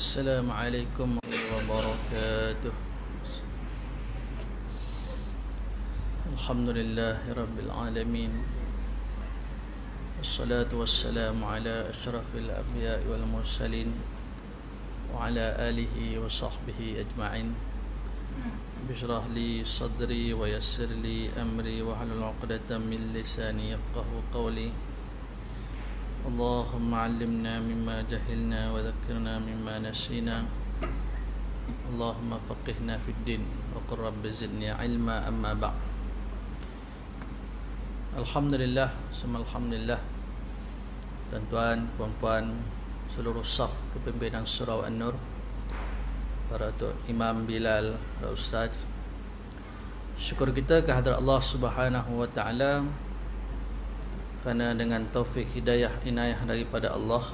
Assalamualaikum warahmatullahi wabarakatuh. Alhamdulillahirabbil alamin. Wassalatu wassalamu ala asyrafil anbiya'i wal mursalin wa ala alihi wa sahbihi ajma'in. Bishrah li sadri wa yassir li amri wa hlul 'uqdatam min lisani yafqahu qawli. Allahumma 'allimna mimma jahilna wa dhakkirna mimma nasina. Allahumma faqihna fid din wa qur rabbi zidni 'ilma, amma ba'd. Alhamdulillah, semua alhamdulillah. Tuan-tuan, puan-puan, seluruh saf kepimpinan Surau An-Nur, para Tok Imam Bilal, para ustaz. Syukur kita kehadrat Allah Subhanahu wa taala kerana dengan taufik hidayah inayah daripada Allah,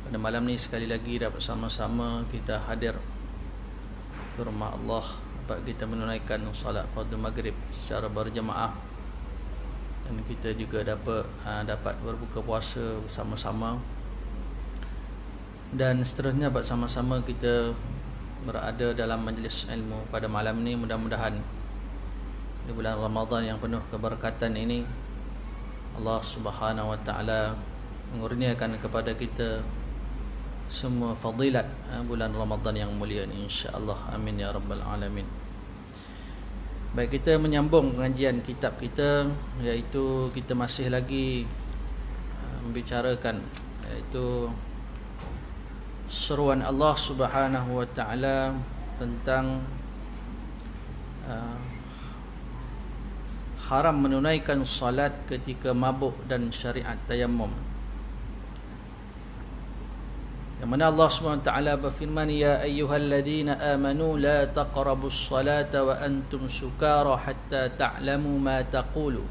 pada malam ni sekali lagi dapat sama-sama kita hadir ke rumah Allah, dapat kita menunaikan salat fardu maghrib secara berjemaah, dan kita juga dapat berbuka puasa bersama-sama, dan seterusnya dapat sama-sama kita berada dalam majlis ilmu pada malam ni. Mudah-mudahan di bulan Ramadan yang penuh keberkatan ini, Allah Subhanahu wa taala mengurniakan kepada kita semua fadilat bulan Ramadan yang mulia ini, insya-Allah. Amin ya rabbal alamin. Baik, kita menyambung pengajian kitab kita, iaitu kita masih lagi membicarakan iaitu seruan Allah Subhanahu wa taala tentang haram menunaikan salat ketika mabuk dan syariat tayammum. Yang mana Allah SWT berfirman, ya ayyuhalladzina amanu la taqrabus salata wa antum sukara hatta ta'lamu ma taqulu.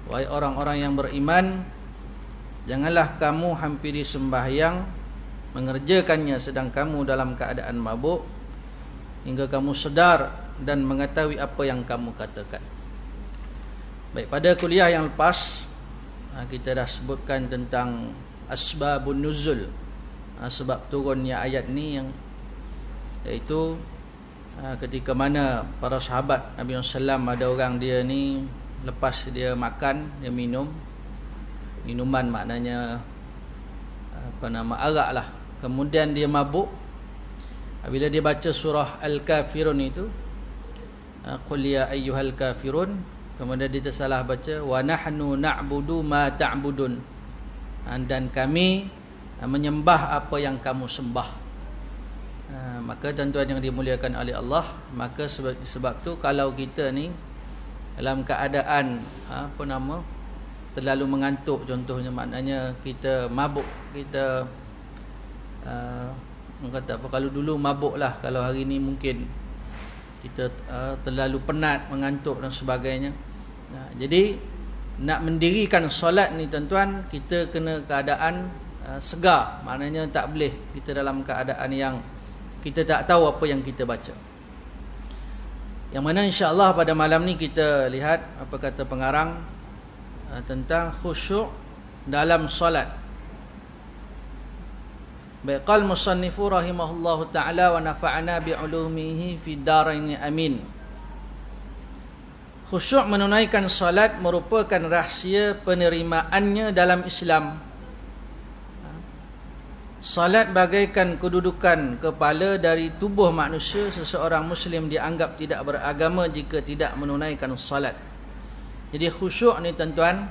Wahai orang-orang yang beriman, janganlah kamu hampiri sembahyang mengerjakannya sedang kamu dalam keadaan mabuk, hingga kamu sedar dan mengetahui apa yang kamu katakan. Baik, pada kuliah yang lepas kita dah sebutkan tentang asbabun nuzul, sebab turunnya ayat ni, yang iaitu ketika mana para sahabat Nabi SAW, ada orang dia ni lepas dia makan, dia minum minuman, maknanya arak lah, kemudian dia mabuk. Bila dia baca surah Al-Kafirun itu, qul ya ayyuhal kafirun, kemudian dia tersalah baca wa nahnu na'budu ma ta'budun, dan kami menyembah apa yang kamu sembah. Maka tuan-tuan yang dimuliakan oleh Allah, maka sebab tu kalau kita ni dalam keadaan terlalu mengantuk contohnya, maknanya kita mabuk, kita kata apa, kalau dulu mabuk lah, kalau hari ni mungkin kita terlalu penat, mengantuk dan sebagainya. Jadi nak mendirikan solat ni tuan-tuan, kita kena keadaan segar, maknanya tak boleh kita dalam keadaan yang kita tak tahu apa yang kita baca. Yang mana insya-Allah pada malam ni kita lihat apa kata pengarang tentang khusyuk dalam solat. Baik, qal musannifu rahimahullahu taala wa nafa'ana bi'ulumihi fid darain amin. Khusyuk menunaikan salat merupakan rahsia penerimaannya dalam Islam. Salat bagaikan kedudukan kepala dari tubuh manusia. Seseorang Muslim dianggap tidak beragama jika tidak menunaikan salat. Jadi khusyuk ni tuan-tuan,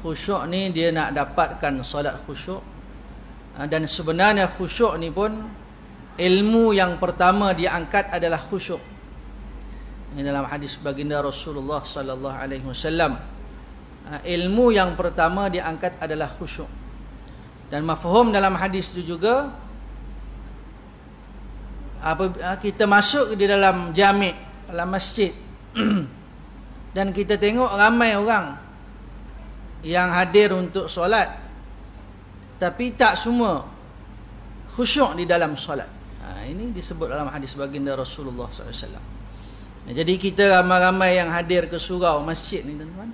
khusyuk ni dia nak dapatkan salat khusyuk. Dan sebenarnya khusyuk ni pun ilmu yang pertama diangkat adalah khusyuk. Ini dalam hadis baginda Rasulullah sallallahu alaihi wasallam, ilmu yang pertama diangkat adalah khusyuk. Dan mafhum dalam hadis itu juga, kita masuk di dalam jami', dalam masjid dan kita tengok ramai orang yang hadir untuk solat, tapi tak semua khusyuk di dalam solat. Ini disebut dalam hadis baginda Rasulullah SAW. Jadi kita ramai-ramai yang hadir ke surau masjid ni tuan-tuan,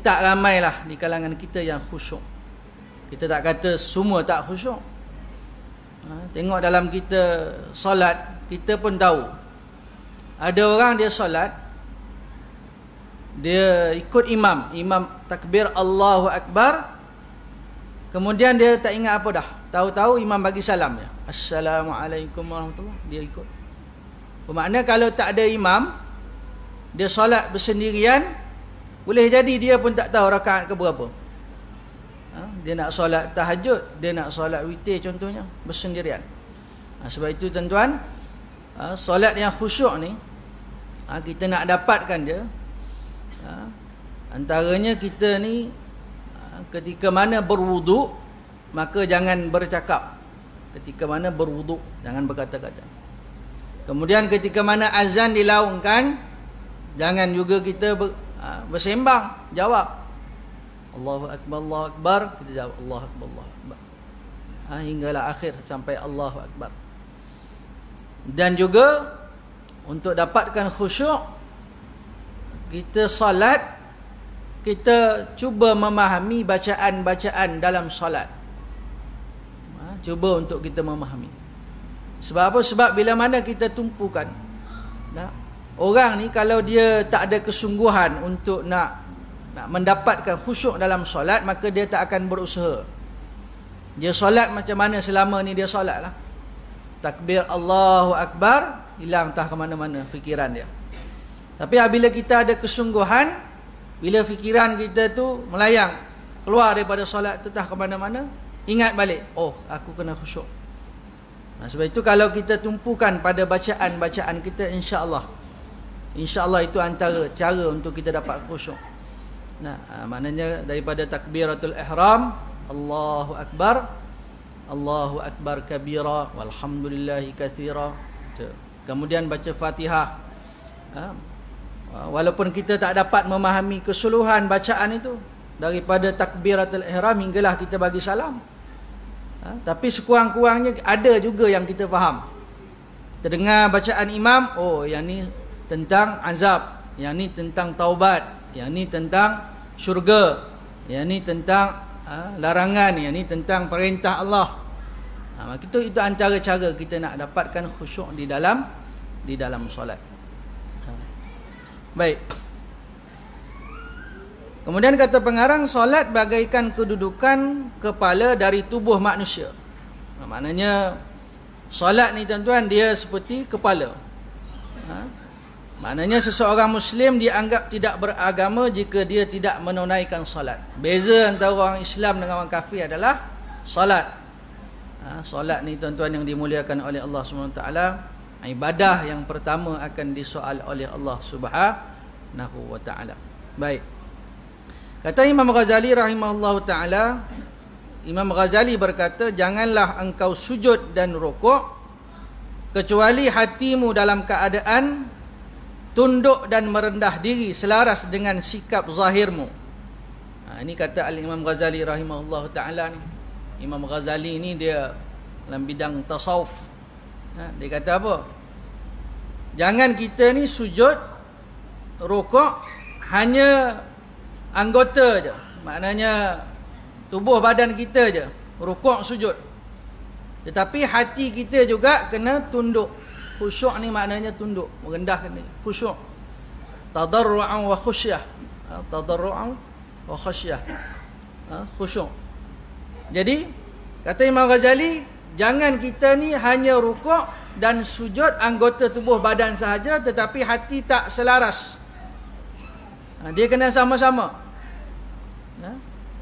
tak ramailah di kalangan kita yang khusyuk. Kita tak kata semua tak khusyuk. Tengok dalam kita solat, kita pun tahu ada orang dia solat, dia ikut imam takbir Allahu Akbar, kemudian dia tak ingat apa dah, tahu-tahu imam bagi salam ya, Assalamualaikum warahmatullahi, dia ikut. Bermakna kalau tak ada imam, dia solat bersendirian, boleh jadi dia pun tak tahu rakaat ke berapa. Dia nak solat tahajud, dia nak solat witir contohnya, bersendirian. Sebab itu tuan-tuan, solat yang khusyuk ni, kita nak dapatkan dia, antaranya kita ni ketika mana berwuduk, maka jangan bercakap. Ketika mana berwuduk, jangan berkata-kata. Kemudian ketika mana azan dilaungkan, jangan juga kita bersembang, jawab Allahu Akbar, Allahu Akbar, kita jawab Allahu Akbar, Allahu Akbar, hinggalah akhir sampai Allahu Akbar. Dan juga untuk dapatkan khusyuk, kita solat, kita cuba memahami bacaan-bacaan dalam solat. Cuba untuk kita memahami. Sebab apa? Sebab bila mana kita tumpukan, orang ni kalau dia tak ada kesungguhan untuk nak mendapatkan khusyuk dalam solat, maka dia tak akan berusaha. Dia solat macam mana selama ni dia solat lah. Takbir Allahu Akbar, hilang entah ke mana-mana fikiran dia. Tapi apabila kita ada kesungguhan, bila fikiran kita tu melayang, keluar daripada solat tu entah ke mana-mana, ingat balik, oh aku kena khusyuk. Sebab itu kalau kita tumpukan pada bacaan-bacaan kita, insya-Allah itu antara cara untuk kita dapat khusyuk. Maknanya daripada takbiratul ihram, Allahu Akbar, Allahu Akbar kabira, walhamdulillahi katsira. Kemudian baca Fatihah. Walaupun kita tak dapat memahami keseluruhan bacaan itu, daripada takbiratul ihram hinggalah kita bagi salam, tapi sekurang-kurangnya ada juga yang kita faham. Kita dengar bacaan imam, oh yang ni tentang azab, yang ni tentang taubat, yang ni tentang syurga, yang ni tentang larangan, yang ni tentang perintah Allah. Maka itu antara cara kita nak dapatkan khusyuk di dalam solat. Baik. Kemudian kata pengarang, solat bagaikan kedudukan kepala dari tubuh manusia. Maknanya solat ni tuan-tuan, dia seperti kepala. Maknanya seseorang Muslim dianggap tidak beragama jika dia tidak menunaikan solat. Beza antara orang Islam dengan orang kafir adalah solat. Solat ni tuan-tuan yang dimuliakan oleh Allah SWT, ibadah yang pertama akan disoal oleh Allah Subhanahu wa ta'ala. Baik. Kata Imam Ghazali rahimahullah ta'ala, Imam Ghazali berkata, janganlah engkau sujud dan rukuk kecuali hatimu dalam keadaan tunduk dan merendah diri selaras dengan sikap zahirmu. Ini kata Al-Imam Ghazali rahimahullah ta'ala ni. Imam Ghazali ni dia dalam bidang tasawuf. Dia kata apa? Jangan kita ni sujud, rukuk hanya anggota je. Maknanya tubuh badan kita je, rukuk sujud. Tetapi hati kita juga kena tunduk. Khusyuk ni maknanya tunduk, merendahkan diri. Khusyuk. Tadarru'an wa khusyah. Tadarru'an wa khusyah. Khusyuk. Jadi kata Imam Ghazali, jangan kita ni hanya rukuk dan sujud anggota tubuh badan sahaja, tetapi hati tak selaras. Dia kena sama-sama.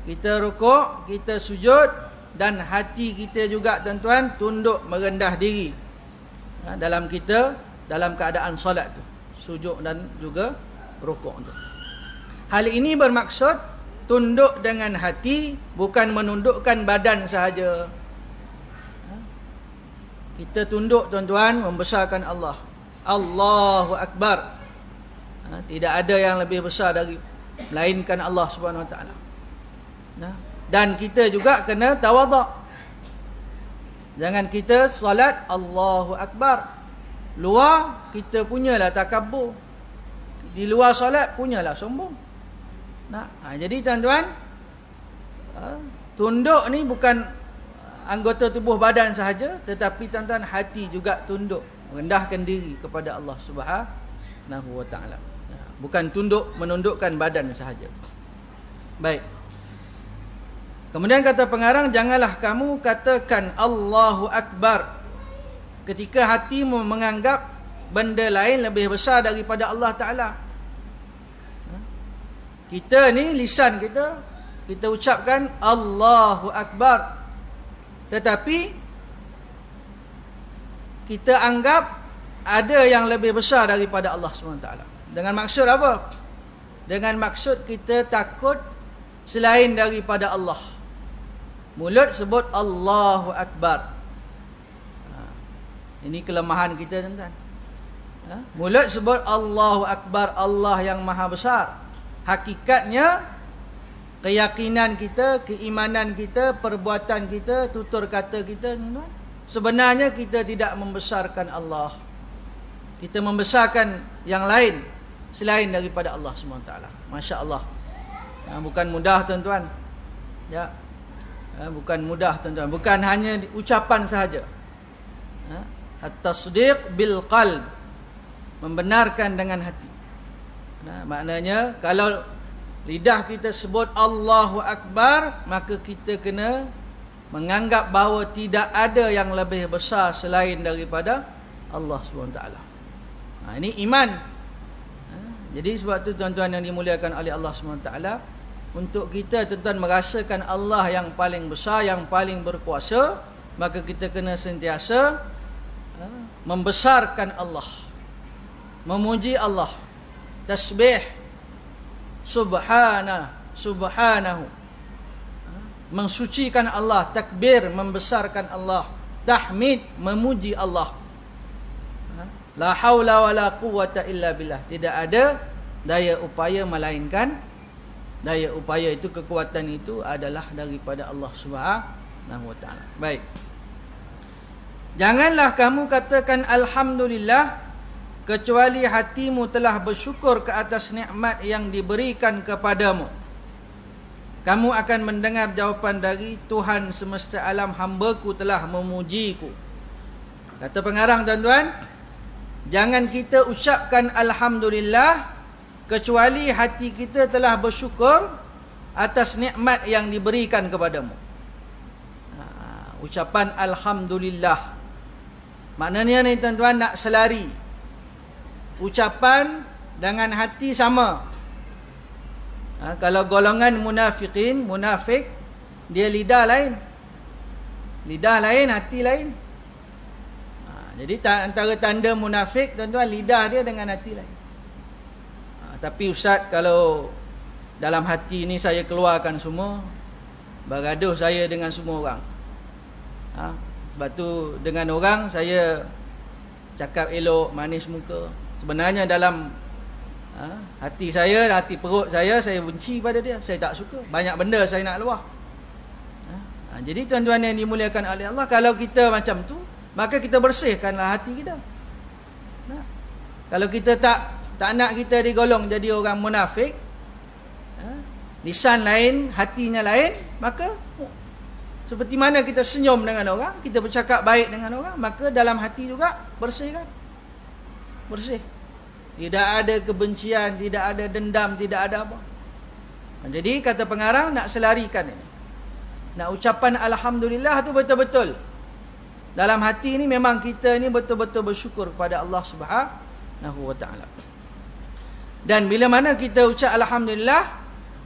Kita rukuk, kita sujud, dan hati kita juga tuan-tuan tunduk merendah diri dalam keadaan solat tu, sujud dan juga rukuk tu. Hal ini bermaksud tunduk dengan hati, bukan menundukkan badan sahaja. Kita tunduk tuan-tuan membesarkan Allah. Allahu Akbar. Tidak ada yang lebih besar dari melainkan Allah Subhanahu Wa Taala. Dan kita juga kena tawaduk. Jangan kita solat Allahu Akbar, luar kita punyalah takabur, di luar solat punyalah sombong. Jadi tuan-tuan, tunduk ni bukan anggota tubuh badan sahaja, tetapi tuan-tuan hati juga tunduk, merendahkan diri kepada Allah Subhanahu wa taala. Bukan tunduk menundukkan badan sahaja. Baik. Kemudian kata pengarang, janganlah kamu katakan Allahu Akbar ketika hatimu menganggap benda lain lebih besar daripada Allah Ta'ala. Kita ni, lisan kita ucapkan Allahu Akbar, tetapi kita anggap ada yang lebih besar daripada Allah SWT. Dengan maksud apa? Dengan maksud kita takut selain daripada Allah. Mulut sebut Allahu Akbar. Ini kelemahan kita, tuan-tuan. Mulut sebut Allahu Akbar, Allah yang maha besar. Hakikatnya keyakinan kita, keimanan kita, perbuatan kita, tutur kata kita, tuan-tuan, sebenarnya kita tidak membesarkan Allah. Kita membesarkan yang lain selain daripada Allah SWT. Masya Allah. Bukan mudah, tuan-tuan. Ya. Bukan mudah, tuan-tuan. Bukan hanya ucapan sahaja. At-tasdiq bil qalb, membenarkan dengan hati. Maknanya kalau lidah kita sebut Allahu Akbar, maka kita kena menganggap bahawa tidak ada yang lebih besar selain daripada Allah SWT. Ini iman. Jadi sebab tu, tuan-tuan yang dimuliakan oleh Allah SWT, untuk kita, tuan-tuan, merasakan Allah yang paling besar, yang paling berkuasa, maka kita kena sentiasa membesarkan Allah, memuji Allah, tasbih, subhanahu, mensucikan Allah, takbir, membesarkan Allah, tahmid, memuji Allah. La haula wala quwwata illa billah. Tidak ada daya upaya melainkan daya upaya itu, kekuatan itu adalah daripada Allah Subhanahu wa taala. Baik. Janganlah kamu katakan alhamdulillah kecuali hatimu telah bersyukur ke atas nikmat yang diberikan kepadamu. Kamu akan mendengar jawapan dari Tuhan semesta alam, hambaku telah memujiku. Kata pengarang, tuan-tuan, jangan kita ucapkan alhamdulillah kecuali hati kita telah bersyukur atas nikmat yang diberikan kepadamu. Ucapan alhamdulillah, maknanya ni, tuan-tuan, nak selari. Ucapan dengan hati sama. Kalau golongan munafikin, munafik, dia lidah lain. Lidah lain, hati lain. Jadi antara tanda munafik, tuan-tuan, lidah dia dengan hati lain. Tapi ustaz, kalau dalam hati ni saya keluarkan semua, bergaduh saya dengan semua orang. Sebab tu dengan orang saya cakap elok, manis muka. Sebenarnya dalam hati saya, hati perut saya benci pada dia. Saya tak suka. Banyak benda saya nak luah. Jadi tuan-tuan yang dimuliakan oleh Allah, kalau kita macam tu, maka kita bersihkanlah hati kita. Kalau kita tak nak kita digolong jadi orang munafik, lisan lain, hatinya lain, maka seperti mana kita senyum dengan orang, kita bercakap baik dengan orang, maka dalam hati juga bersih, kan? Bersih. Tidak ada kebencian, tidak ada dendam, tidak ada apa. Jadi kata pengarang, nak selarikan ini, nak ucapan alhamdulillah tu betul-betul dalam hati ni, memang kita ni betul-betul bersyukur kepada Allah Subhanahu wa taala. Dan bila mana kita ucap alhamdulillah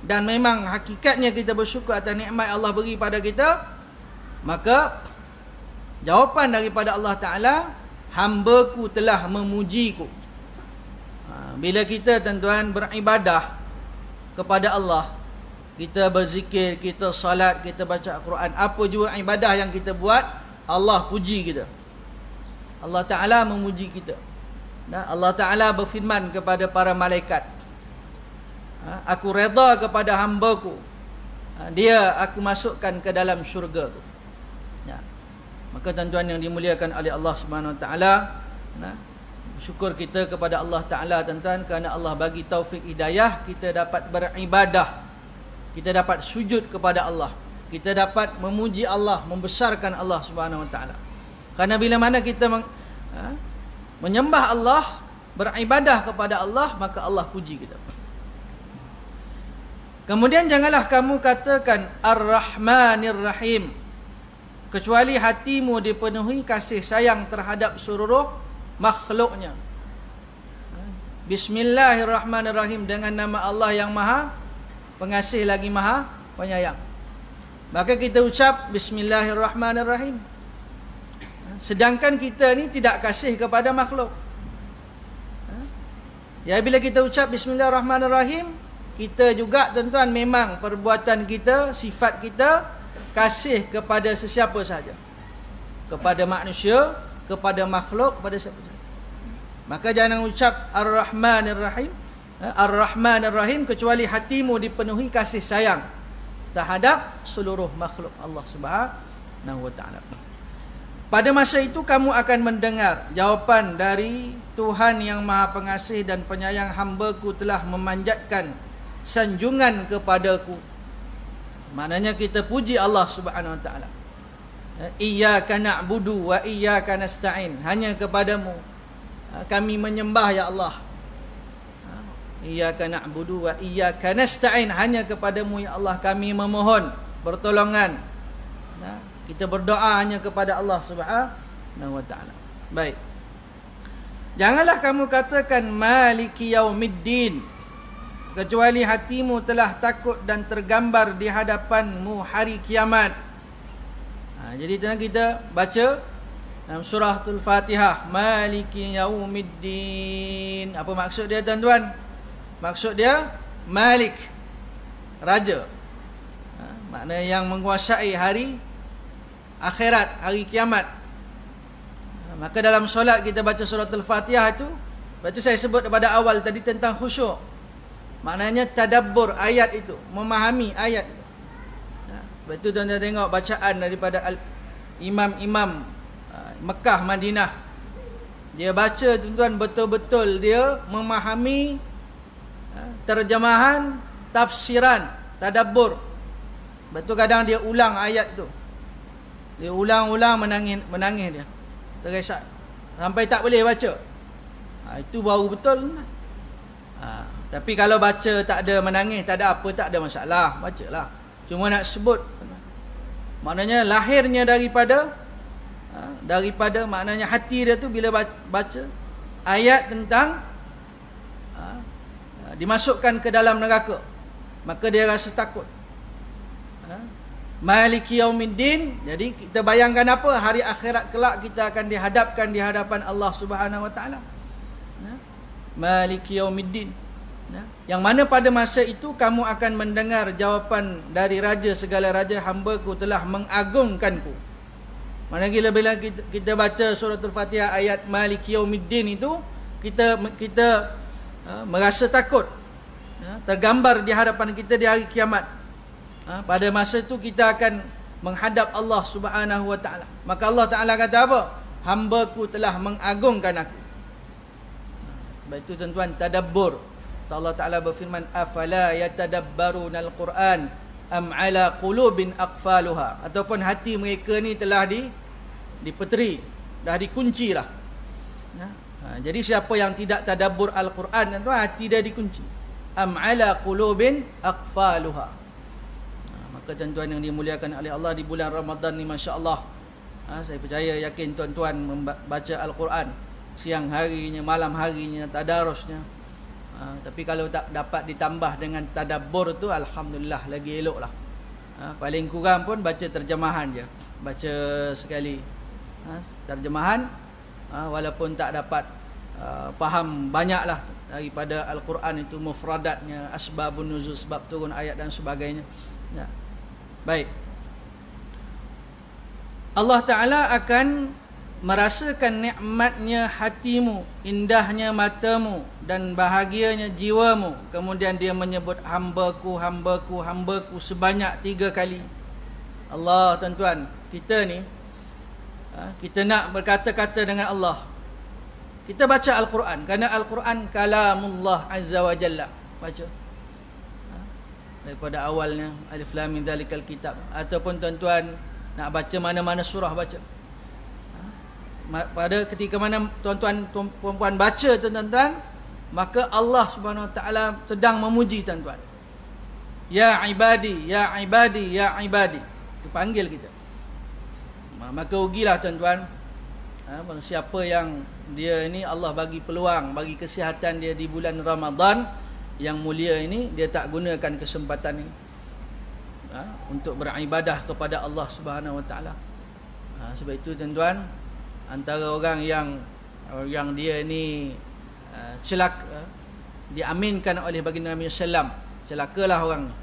dan memang hakikatnya kita bersyukur atas nikmat Allah beri pada kita, maka jawapan daripada Allah Ta'ala, hambaku telah memujiku. Bila kita, tuan-tuan, beribadah kepada Allah, kita berzikir, kita salat, kita baca Al-Quran, apa juga ibadah yang kita buat, Allah puji kita. Allah Ta'ala memuji kita. Allah Ta'ala berfirman kepada para malaikat, aku redha kepada hambaku, dia aku masukkan ke dalam syurga tu. Maka tuan-tuan yang dimuliakan oleh Allah Subhanahu Wa Ta'ala, syukur kita kepada Allah Ta'ala, tuan-tuan, kerana Allah bagi taufik hidayah, kita dapat beribadah, kita dapat sujud kepada Allah, Kita dapat memuji Allah, membesarkan Allah Subhanahu Wa Taala. Karena bila mana kita menyembah Allah, beribadah kepada Allah, maka Allah puji kita. Kemudian janganlah kamu katakan Ar-Rahmanir Rahim, kecuali hatimu dipenuhi kasih sayang terhadap seluruh makhluknya. Bismillahirrahmanirrahim, dengan nama Allah yang Maha Pengasih lagi Maha Penyayang. Maka kita ucap Bismillahirrahmanirrahim. Sedangkan kita ni tidak kasih kepada makhluk. Ya, bila kita ucap Bismillahirrahmanirrahim, kita juga tuan-tuan memang perbuatan kita, sifat kita kasih kepada sesiapa sahaja. Kepada manusia, kepada makhluk, kepada siapa sahaja. Maka jangan ucap Ar-Rahmanir Rahim, Ar-Rahmanir Rahim, kecuali hatimu dipenuhi kasih sayang terhadap seluruh makhluk Allah Subhanahu Wa Taala. Pada masa itu kamu akan mendengar jawapan dari Tuhan yang Maha Pengasih dan Penyayang, hamba-Ku telah memanjatkan sanjungan kepadaku. Maknanya kita puji Allah Subhanahu Wa Taala. Iyyaka na'budu wa iyyaka nasta'in, hanya kepadamu kami menyembah ya Allah. Iyyaka na'budu wa iyyaka nasta'in, hanya kepadamu ya Allah kami memohon pertolongan. Kita berdoa hanya kepada Allah Subhanahu Wa Taala. Baik. Janganlah kamu katakan Maliki Yaumiddin, kecuali hatimu telah takut dan tergambar di hadapanmu hari kiamat. Jadi kita baca dalam suratul Fatihah, Maliki Yaumiddin. Apa maksud dia tuan-tuan? Maksud dia Malik, Raja. Makna yang menguasai hari akhirat, hari kiamat. Maka dalam solat kita baca suratul Fatihah itu, lepas tu saya sebut pada awal tadi tentang khusyuk. Maknanya tadabbur ayat itu, memahami ayat itu. Lepas tu tuan-tuan tengok bacaan daripada imam-imam Mekah, Madinah. Dia baca tuan-tuan betul-betul dia memahami terjemahan, tafsiran, tadabbur. Betul, kadang dia ulang ayat tu. Dia ulang-ulang, menangis dia. Teresak sampai tak boleh baca. Itu baru betul. Tapi kalau baca tak ada menangis, tak ada apa, tak ada masalah, bacalah. Cuma nak sebut, maknanya lahirnya daripada maknanya hati dia tu bila baca ayat tentang dimasukkan ke dalam neraka, maka dia rasa takut. Maliki Yaumiddin, jadi kita bayangkan apa? Hari akhirat kelak kita akan dihadapkan di hadapan Allah Subhanahu Wa Taala. Maliki Yaumiddin, yang mana pada masa itu kamu akan mendengar jawapan dari Raja segala raja, hamba-Ku telah mengagungkanku. Mana bila kita baca suratul Fatihah ayat Maliki Yaumiddin itu, kita merasa takut, tergambar di hadapan kita di hari kiamat. Pada masa itu kita akan menghadap Allah Subhanahu Wa Taala. Maka Allah Taala kata apa? Hamba-Ku telah mengagungkan aku. Baik, itu tuan-tuan tadabbur. Allah Taala berfirman, afala yatadabbarunal Quran am ala qulubin aqfaluha, ataupun hati mereka ni telah dipeteri, dah dikunci lah. Jadi siapa yang tidak tadabbur Al-Quran, tuan, hati dia dikunci. Am ala qulubin aqfaluha. Maka tuan-tuan yang dimuliakan oleh Allah, di bulan Ramadan ni masya-Allah, saya percaya, yakin tuan-tuan membaca Al-Quran siang harinya, malam harinya, tadarusnya. Tapi kalau tak dapat ditambah dengan tadabbur tu, alhamdulillah lagi elok lah. Paling kurang pun baca terjemahan je, baca sekali terjemahan, walaupun tak dapat faham banyaklah daripada Al-Quran itu, mufradatnya, asbabun nuzul, sebab turun ayat dan sebagainya. Baik, Allah Ta'ala akan merasakan nikmatnya hatimu, indahnya matamu, dan bahagianya jiwamu. Kemudian dia menyebut hamba-Ku, hamba-Ku, hamba-Ku sebanyak 3 kali. Allah, tuan-tuan, kita ni, kita nak berkata-kata dengan Allah, kita baca Al-Quran, kerana Al-Quran kalamullah azza wa jalla. Baca. daripada awalnya, alif lam mim dzalikal kitab, ataupun tuan-tuan nak baca mana-mana surah baca. Pada ketika mana tuan-tuan puan-puan baca tuan-tuan, maka Allah Subhanahu Wa Taala sedang memuji tuan-tuan. Ya ibadi, ya ibadi, ya ibadi. Dipanggil kita. Maka rugilah tuan-tuan. Siapa yang dia ini Allah bagi peluang, bagi kesihatan dia di bulan Ramadan yang mulia ini, dia tak gunakan kesempatan ini untuk beribadah kepada Allah Subhanahu Wa Taala. Sebab itu tuan-tuan, antara orang yang dia ini diaminkan oleh baginda Nabi sallam, celakalah orang ni.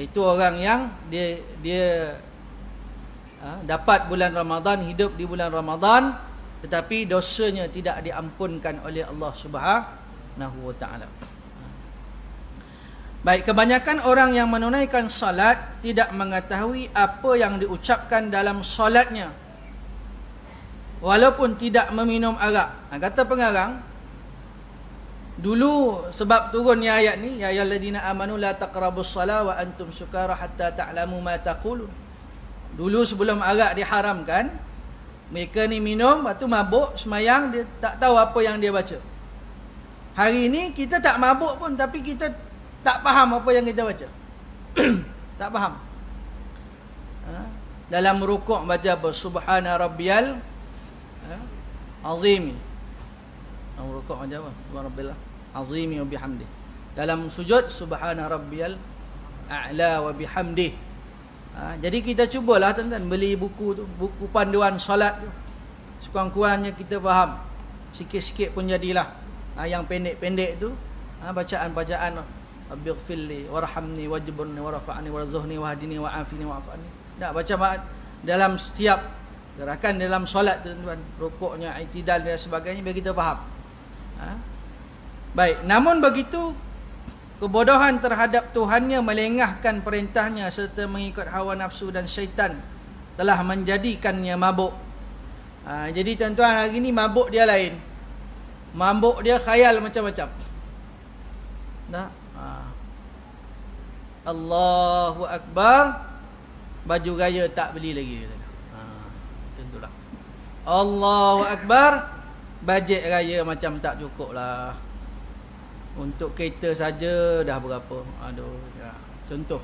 Itu orang yang dia dapat bulan Ramadan, hidup di bulan Ramadan, tetapi dosanya tidak diampunkan oleh Allah Subhanahu Wa Taala. Baik, kebanyakan orang yang menunaikan salat tidak mengetahui apa yang diucapkan dalam salatnya, walaupun tidak meminum arak. Kata pengarang, dulu sebab turunnya ayat ni, ya ayyuhallazina amanu la taqrabus shalah wa antum sukara hatta ta'lamu ma taqulun. Dulu sebelum arak diharamkan, mereka ni minum, lepas tu mabuk, semayang, dia tak tahu apa yang dia baca. Hari ni kita tak mabuk pun, tapi kita tak faham apa yang kita baca. Tak faham. Dalam rukuk baca apa? Subhana rabbiyal azimi. Dalam rukuk baca apa? Subhana rabbiyal azimi wa bihamdih. Dalam sujud subhana rabbiyal a'la wa bihamdih. Jadi kita cubalah tuan-tuan beli buku tu, buku panduan solat tu. Sekurang-kurangnya kita faham. Sikit-sikit pun jadilah. Yang pendek-pendek tu, bacaan-bacaan Rabbighfirli warhamni wajburni warfa'ni warzuhni wahdini wa'afini wa'afani. Tak baca dalam setiap gerakan dalam solat tuan-tuan, rukuknya, i'tidal dan sebagainya, biar kita faham. Baik, namun begitu kebodohan terhadap Tuhannya melengahkan perintahnya serta mengikut hawa nafsu dan syaitan telah menjadikannya mabuk. Jadi tuan-tuan, hari ni mabuk dia lain. Mabuk dia khayal macam-macam. Allahu Akbar, baju raya tak beli lagi. Tentulah. Allahu Akbar, bajet raya macam tak cukup lah. Untuk kereta saja dah berapa. Contoh.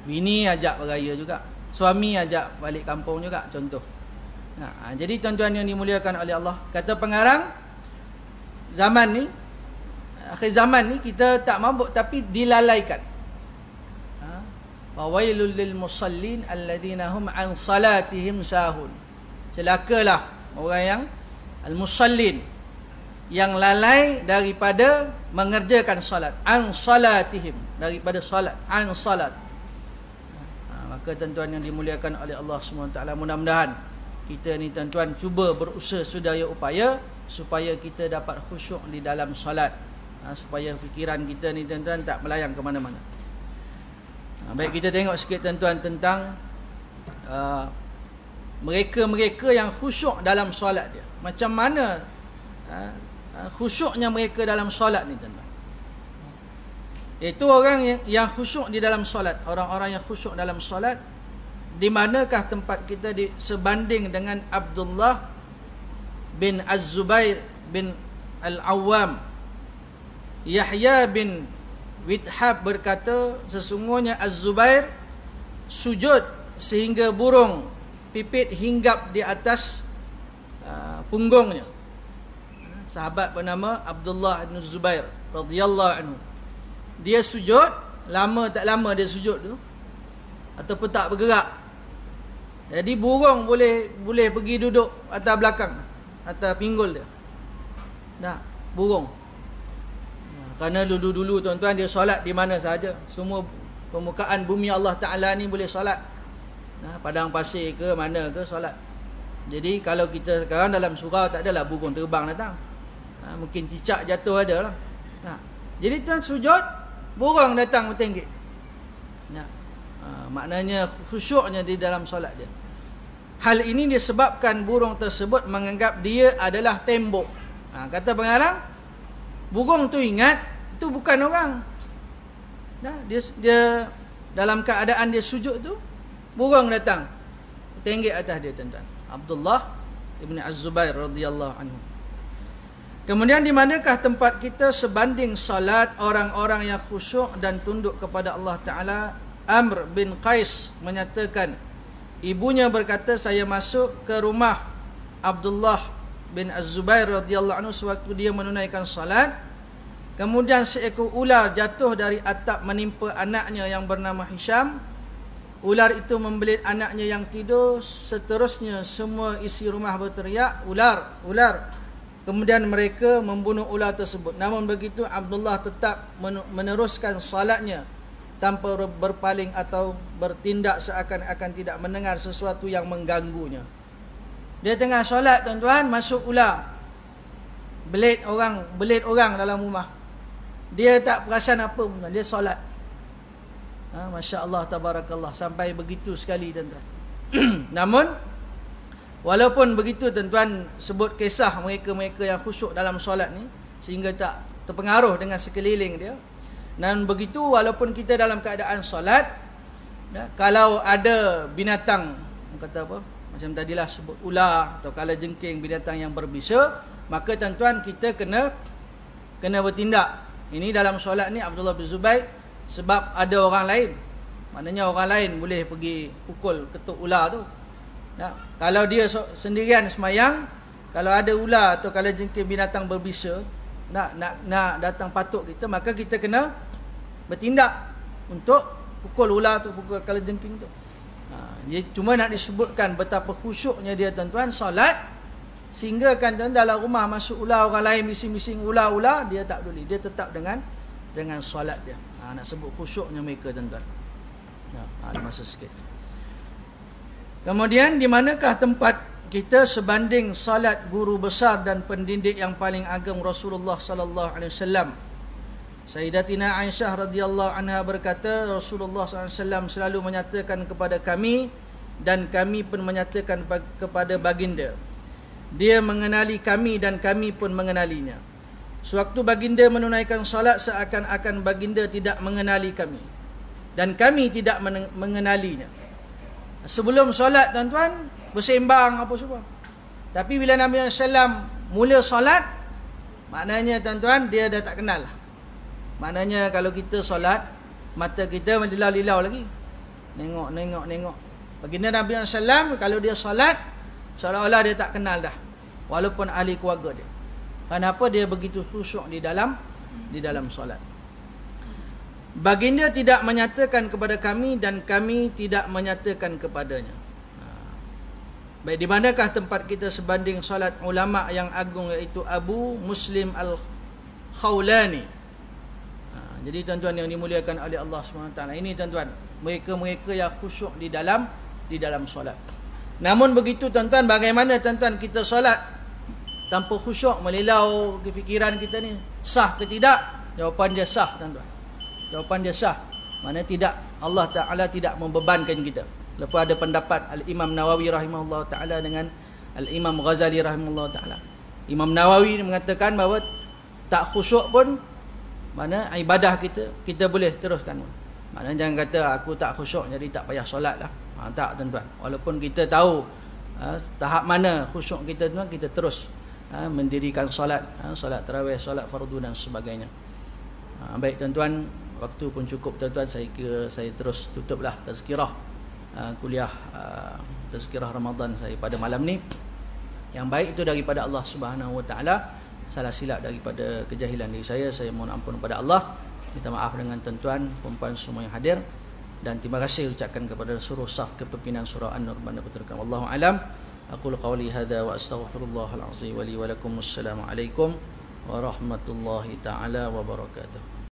Bini ajak beraya juga, suami ajak balik kampung juga, contoh. Jadi tuan-tuan yang dimuliakan oleh Allah, kata pengarang, zaman ni, akhir zaman ni kita tak mabuk tapi dilalaikan. Wawailul lil musallin alladhina hum an salatihim sahun. Celakalah orang yang al-musallin, yang lalai daripada mengerjakan salat. An salatihim, daripada salat, an salat. Maka tuan-tuan yang dimuliakan oleh Allah SWT, mudah-mudahan kita ni tuan-tuan cuba berusaha sedaya upaya supaya kita dapat khusyuk di dalam salat, supaya fikiran kita ni tuan-tuan tak melayang ke mana-mana. Baik, kita tengok sikit tuan-tuan tentang mereka-mereka yang khusyuk dalam solat dia. Macam mana khusyuknya mereka dalam solat ni tuan-tuan. Itu orang yang khusyuk di dalam solat. Orang-orang yang khusyuk dalam solat, di manakah tempat kita sebanding dengan Abdullah bin Az-Zubair bin Al-Awwam. Yahya bin Withab berkata, sesungguhnya Az-Zubair sujud sehingga burung pipit hinggap di atas punggungnya. Sahabat bernama Abdullah bin Zubair radhiyallahu anhu. Dia sujud, lama tak lama dia sujud tu, ataupun tak bergerak. Jadi burung boleh pergi duduk atas belakang, atas pinggul dia. Burung. Kerana dulu-dulu tuan-tuan dia solat di mana saja. Semua permukaan bumi Allah Ta'ala ni boleh solat. Padang pasir ke mana ke solat. Jadi kalau kita sekarang dalam surau tak adalah burung terbang datang. Mungkin cicak jatuh ada lah. Jadi tuan sujud, burung datang bertenggek. Maknanya khusyuknya di dalam solat dia. Hal ini disebabkan burung tersebut menganggap dia adalah tembok. Kata pengarang, burung tu ingat tu bukan orang. Nah, dia dalam keadaan dia sujud tu, burung datang tenggek atas dia, tuan-tuan. Abdullah ibn Az-Zubair radhiyallahu anhu. Kemudian di manakah tempat kita sebanding salat orang-orang yang khusyuk dan tunduk kepada Allah Ta'ala? Amr bin Qais menyatakan, ibunya berkata, saya masuk ke rumah Abdullah bin Az-Zubair radhiyallahu anhu sewaktu dia menunaikan salat. Kemudian seekor ular jatuh dari atap menimpa anaknya yang bernama Hisham. Ular itu membelit anaknya yang tidur. Seterusnya semua isi rumah berteriak, ular, ular. Kemudian mereka membunuh ular tersebut. Namun begitu Abdullah tetap meneruskan salatnya tanpa berpaling atau bertindak seakan-akan tidak mendengar sesuatu yang mengganggunya. Dia tengah solat, tuan-tuan, masuk ular, belit orang dalam rumah. Dia tak perasan apa pun, dia solat. Masya Allah, tabarakallah, sampai begitu sekali, tuan-tuan. Namun walaupun begitu, tuan-tuan, sebut kisah mereka-mereka yang khusyuk dalam solat ni, sehingga tak terpengaruh dengan sekeliling dia. Dan begitu, walaupun kita dalam keadaan solat, kalau ada binatang, kata apa, macam tadilah sebut ular atau kalajengking, binatang yang berbisa, maka tuan-tuan, kita kena bertindak. Ini dalam solat ni Abdullah bin Zubair, sebab ada orang lain. Maknanya orang lain boleh pergi pukul ketuk ular tu. Kalau dia sendirian semayang, kalau ada ular atau kalajengking binatang berbisa nak datang patuk kita, maka kita kena bertindak untuk pukul ular tu, pukul kalajengking tu. Dia cuma nak disebutkan betapa khusyuknya dia, tuan-tuan, solat, sehingga kan dalam rumah masuk ular, orang lain bising-bising ular-ular, dia tak peduli, dia tetap dengan solat dia. Nak sebut khusyuknya mereka, tuan-tuan. Ada masa sikit. Kemudian, di manakah tempat kita sebanding salat guru besar dan pendidik yang paling agung Rasulullah sallallahu alaihi wasallam? Sayyidatina Aisyah radhiyallahu anha berkata, Rasulullah sallallahu alaihi wasallam selalu menyatakan kepada kami, dan kami pun menyatakan kepada baginda. Dia mengenali kami dan kami pun mengenalinya. Sewaktu baginda menunaikan salat, seakan-akan baginda tidak mengenali kami, dan kami tidak mengenalinya. Sebelum solat, tuan-tuan, bersembang apa semua. Tapi bila Nabi SAW mula solat, maknanya, tuan-tuan, dia dah tak kenal. Maknanya kalau kita solat, mata kita melilau-lilau lagi. Nengok. Baginda Nabi SAW, kalau dia solat, seolah-olah dia tak kenal dah, walaupun ahli keluarga dia. Kenapa dia begitu khusyuk di dalam solat? Baginda tidak menyatakan kepada kami, dan kami tidak menyatakan kepadanya. Baik, di manakah tempat kita sebanding salat ulama yang agung, iaitu Abu Muslim Al-Khawlani. Jadi, tuan-tuan yang dimuliakan oleh Allah SWT, ini, tuan-tuan, mereka-mereka yang khusyuk di dalam solat. Namun begitu, tuan-tuan, bagaimana, tuan-tuan, kita solat tanpa khusyuk, melilau ke fikiran kita ni, sah ke tidak? Jawapan dia sah, tuan-tuan. Jawapan dia sah. Mana tidak, Allah Ta'ala tidak membebankan kita. Lepas ada pendapat Al-Imam Nawawi rahimahullah ta'ala dengan Al-Imam Ghazali rahimahullah ta'ala. Imam Nawawi mengatakan bahawa tak khusyuk pun, mana ibadah kita boleh teruskan. Maknanya jangan kata aku tak khusyuk jadi tak payah solat lah. Tak, tuan-tuan. Walaupun kita tahu tahap mana khusyuk kita, tuan, kita terus mendirikan solat, solat tarawih, solat fardu dan sebagainya. Baik, tuan-tuan, waktu pun cukup, tuan-tuan. Saya kira saya terus tutuplah tazkirah kuliah tazkirah Ramadan saya pada malam ni. Yang baik itu daripada Allah Subhanahu Wa Taala, salah silap daripada kejahilan diri saya mohon ampun kepada Allah. Minta maaf dengan tuan-tuan, puan-puan semua yang hadir, dan terima kasih ucapkan kepada seluruh staf kepimpinan surah An-Nur Bandar Putra. Wallahu alam. Aqulu qawli hadza wa astaghfirullahal azim wa li wa lakum. Assalamualaikum warahmatullahi taala wabarakatuh.